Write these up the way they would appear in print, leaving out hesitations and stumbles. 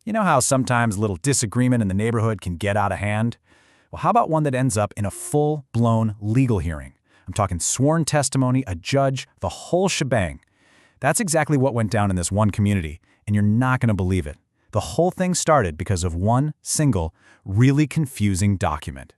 You know how sometimes a little disagreement in the neighborhood can get out of hand? Well, how about one that ends up in a full-blown legal hearing? I'm talking sworn testimony, a judge, the whole shebang. That's exactly what went down in this one community, and you're not going to believe it. The whole thing started because of one single, really confusing document.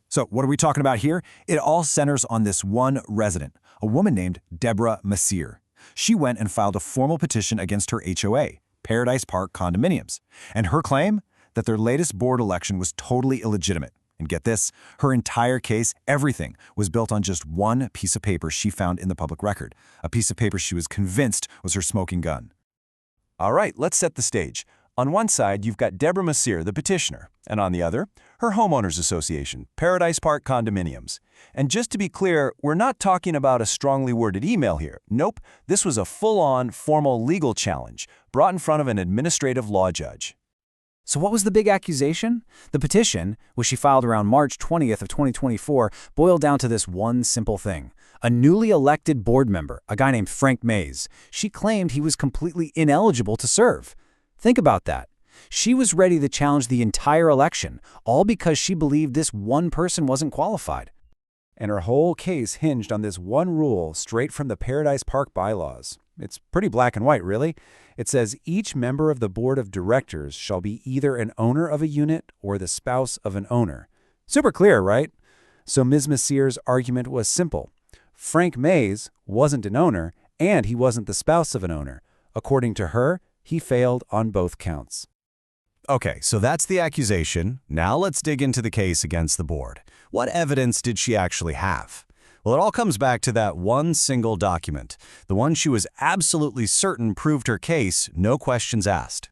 So what are we talking about here? It all centers on this one resident, a woman named Deborah Masear. She went and filed a formal petition against her HOA, Paradise Park Condominiums, and her claim that their latest board election was totally illegitimate. And get this, her entire case, everything, was built on just one piece of paper she found in the public record, a piece of paper she was convinced was her smoking gun. All right, let's set the stage. On one side, you've got Deborah Masear, the petitioner, and on the other, her Homeowners Association, Paradise Park Condominiums. And just to be clear, we're not talking about a strongly worded email here. Nope, this was a full-on, formal legal challenge brought in front of an administrative law judge. So what was the big accusation? The petition, which she filed around March 20th of 2024, boiled down to this one simple thing. A newly elected board member, a guy named Frank Maiz, she claimed he was completely ineligible to serve. Think about that. She was ready to challenge the entire election, all because she believed this one person wasn't qualified. And her whole case hinged on this one rule straight from the Paradise Park bylaws. It's pretty black and white, really. It says each member of the board of directors shall be either an owner of a unit or the spouse of an owner. Super clear, right? So Ms. Masear's argument was simple. Frank Maiz wasn't an owner, and he wasn't the spouse of an owner. According to her, he failed on both counts. Okay, so that's the accusation. Now let's dig into the case against the board. What evidence did she actually have? Well, it all comes back to that one single document, the one she was absolutely certain proved her case, no questions asked.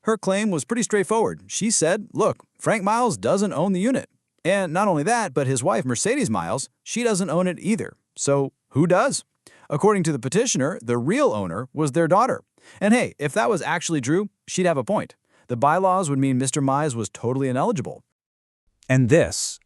Her claim was pretty straightforward. She said, look, Frank Maiz doesn't own the unit. And not only that, but his wife, Mercedes Maiz, she doesn't own it either. So who does? According to the petitioner, the real owner was their daughter. And hey, if that was actually true, she'd have a point. The bylaws would mean Mr. Maiz was totally ineligible. And this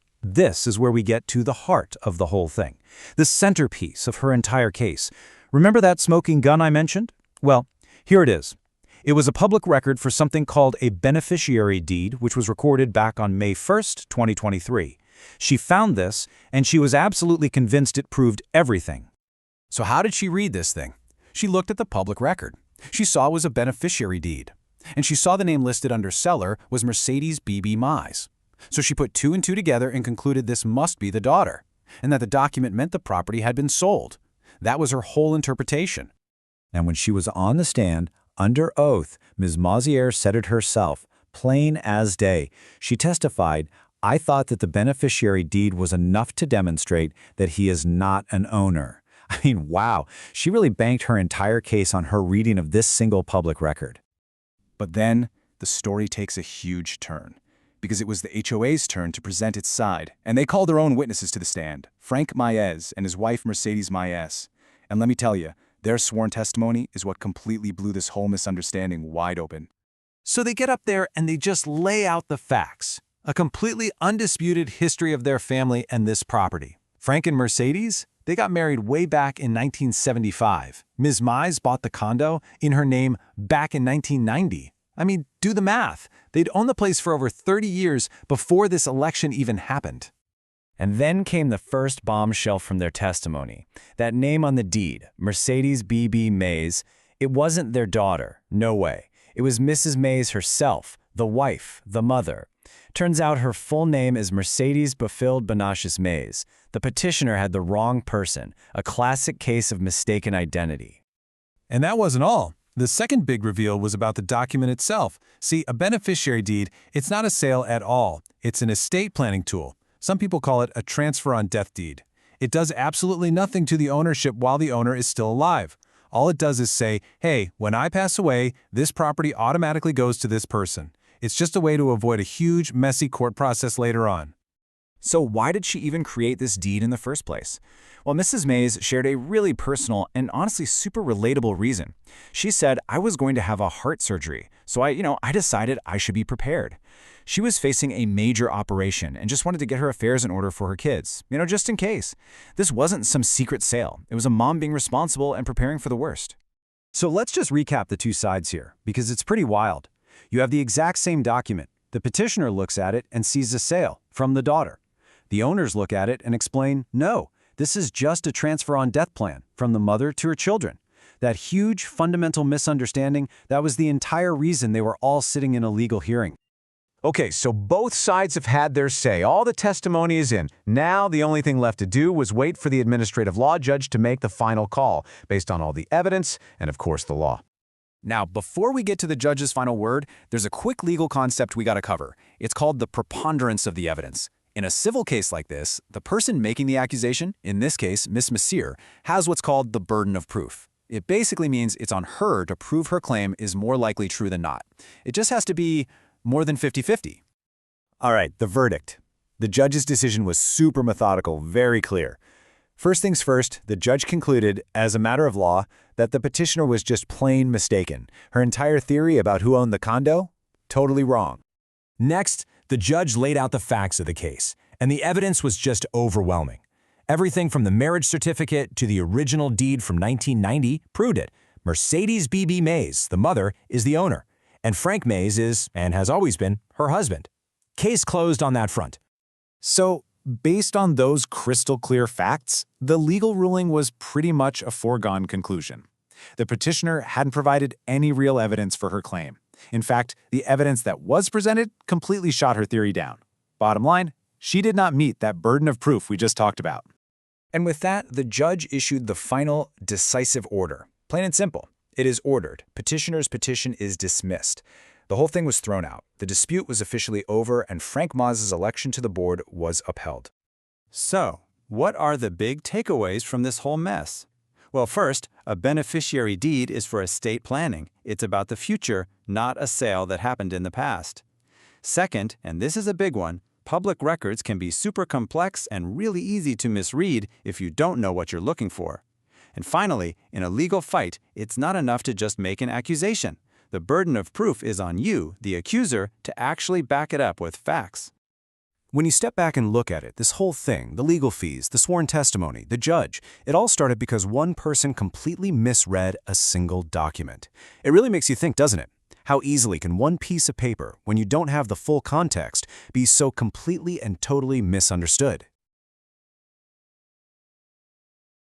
is where we get to the heart of the whole thing, the centerpiece of her entire case. Remember that smoking gun I mentioned? Well, here it is. It was a public record for something called a Beneficiary Deed, which was recorded back on May 1st, 2023. She found this, and she was absolutely convinced it proved everything. So how did she read this thing? She looked at the public record. She saw it was a beneficiary deed. And she saw the name listed under seller was Mercedes B.B. Maiz. So she put two and two together and concluded this must be the daughter, and that the document meant the property had been sold. That was her whole interpretation. And when she was on the stand, under oath, Ms. Masear said it herself, plain as day. She testified, I thought that the beneficiary deed was enough to demonstrate that he is not an owner. I mean, wow, she really banked her entire case on her reading of this single public record. But then, the story takes a huge turn, because it was the HOA's turn to present its side, and they called their own witnesses to the stand, Frank Maiz and his wife Mercedes Maiz. And let me tell you, their sworn testimony is what completely blew this whole misunderstanding wide open. So they get up there and they just lay out the facts, a completely undisputed history of their family and this property. Frank and Mercedes, they got married way back in 1975. Ms. Maiz bought the condo in her name back in 1990. I mean, do the math. They'd owned the place for over 30 years before this election even happened. And then came the first bombshell from their testimony. That name on the deed, Mercedes B.B. Maiz, it wasn't their daughter. No way. It was Mrs. Maiz herself, the wife, the mother. Turns out her full name is Mercedes Bafiled Benashis Maiz. The petitioner had the wrong person, a classic case of mistaken identity. And that wasn't all. The second big reveal was about the document itself. See, a beneficiary deed, it's not a sale at all. It's an estate planning tool. Some people call it a transfer on death deed. It does absolutely nothing to the ownership while the owner is still alive. All it does is say, hey, when I pass away, this property automatically goes to this person. It's just a way to avoid a huge, messy court process later on. So why did she even create this deed in the first place? Well, Mrs. Maiz shared a really personal and honestly super relatable reason. She said, I was going to have a heart surgery, so I decided I should be prepared. She was facing a major operation and just wanted to get her affairs in order for her kids, just in case. This wasn't some secret sale. It was a mom being responsible and preparing for the worst. So let's just recap the two sides here, because it's pretty wild. You have the exact same document. The petitioner looks at it and sees a sale from the daughter. The owners look at it and explain, no, this is just a transfer on death plan from the mother to her children. That huge fundamental misunderstanding, that was the entire reason they were all sitting in a legal hearing. Okay, so both sides have had their say. All the testimony is in. Now the only thing left to do was wait for the administrative law judge to make the final call, based on all the evidence and, of course, the law. Now, before we get to the judge's final word, there's a quick legal concept we got to cover. It's called the preponderance of the evidence. In a civil case like this, the person making the accusation, in this case, Ms. Masear, has what's called the burden of proof. It basically means it's on her to prove her claim is more likely true than not. It just has to be more than 50-50. All right, the verdict. The judge's decision was super methodical, very clear. First things first, the judge concluded, as a matter of law, that the petitioner was just plain mistaken. Her entire theory about who owned the condo? Totally wrong. Next, the judge laid out the facts of the case, and the evidence was just overwhelming. Everything from the marriage certificate to the original deed from 1990 proved it. Mercedes B.B. Maiz, the mother, is the owner, and Frank Maiz is, and has always been, her husband. Case closed on that front. So, based on those crystal clear facts, the legal ruling was pretty much a foregone conclusion. The petitioner hadn't provided any real evidence for her claim. In fact, the evidence that was presented completely shot her theory down. Bottom line, she did not meet that burden of proof we just talked about. And with that, the judge issued the final decisive order. Plain and simple. It is ordered. Petitioner's petition is dismissed. The whole thing was thrown out. The dispute was officially over, and Frank Maiz's election to the board was upheld. So, what are the big takeaways from this whole mess? Well, first, a beneficiary deed is for estate planning. It's about the future, not a sale that happened in the past. Second, and this is a big one, public records can be super complex and really easy to misread if you don't know what you're looking for. And finally, in a legal fight, it's not enough to just make an accusation. The burden of proof is on you, the accuser, to actually back it up with facts. When you step back and look at it, this whole thing, the legal fees, the sworn testimony, the judge, it all started because one person completely misread a single document. It really makes you think, doesn't it? How easily can one piece of paper, when you don't have the full context, be so completely and totally misunderstood?